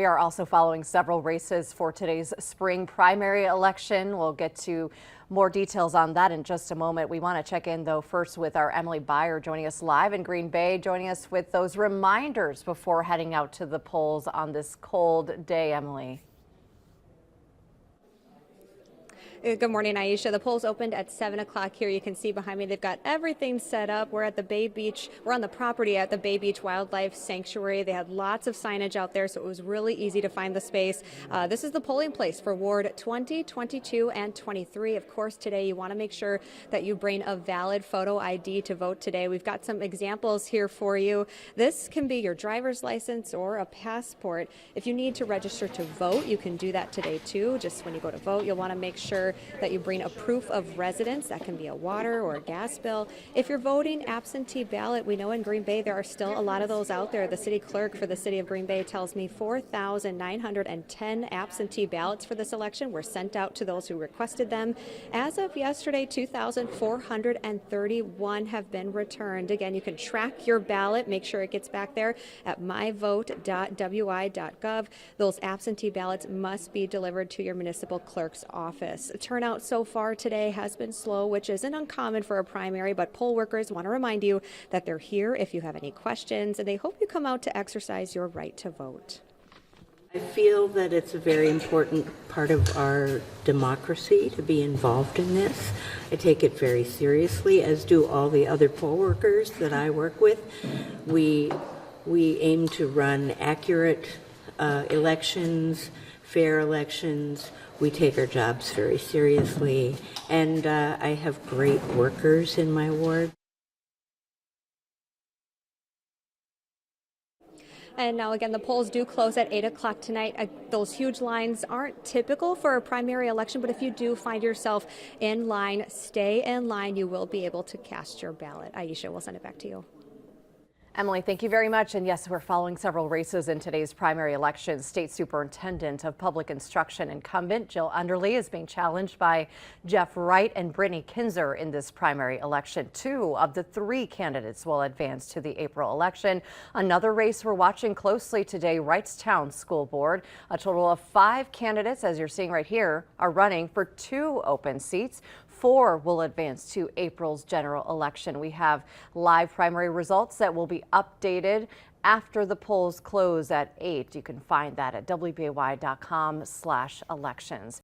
We are also following several races for today's spring primary election. We'll get to more details on that in just a moment. We want to check in, though, first with our Emily Byer joining us live in Green Bay, joining us with those reminders before heading out to the polls on this cold day. Emily. Good morning, Aisha. The polls opened at 7 o'clock here. You can see behind me they've got everything set up. We're at the Bay Beach. We're on the property at the Bay Beach Wildlife Sanctuary. They had lots of signage out there, so it was really easy to find the space. This is the polling place for Ward 20, 22, and 23. Of course, today you want to make sure that you bring a valid photo ID to vote today. We've got some examples here for you. This can be your driver's license or a passport. If you need to register to vote, you can do that today too. Just when you go to vote, you'll want to make sure that you bring a proof of residence. That can be a water or a gas bill. If you're voting absentee ballot, we know in Green Bay there are still a lot of those out there. The city clerk for the city of Green Bay tells me 4,910 absentee ballots for this election were sent out to those who requested them. As of yesterday, 2,431 have been returned. Again, you can track your ballot, make sure it gets back there at myvote.wi.gov. Those absentee ballots must be delivered to your municipal clerk's office. Turnout so far today has been slow, which isn't uncommon for a primary, but poll workers want to remind you that they're here if you have any questions, and they hope you come out to exercise your right to vote. I feel that it's a very important part of our democracy to be involved in this. I take it very seriously, as do all the other poll workers that I work with. We aim to run accurate elections, fair elections. We take our jobs very seriously, and I have great workers in my ward. And now again, the polls do close at 8 o'clock tonight. Those huge lines aren't typical for a primary election, but if you do find yourself in line, stay in line. You will be able to cast your ballot. Aisha, we'll send it back to you. Emily, thank you very much. And yes, we're following several races in today's primary election. State Superintendent of Public Instruction incumbent Jill Underly is being challenged by Jeff Wright and Brittany Kinzer in this primary election. 2 of the 3 candidates will advance to the April election. Another race we're watching closely today, Wrightstown School Board. A total of 5 candidates, as you're seeing right here, are running for 2 open seats. 4 will advance to April's general election. We have live primary results that will be updated after the polls close at 8. You can find that at wbay.com/elections.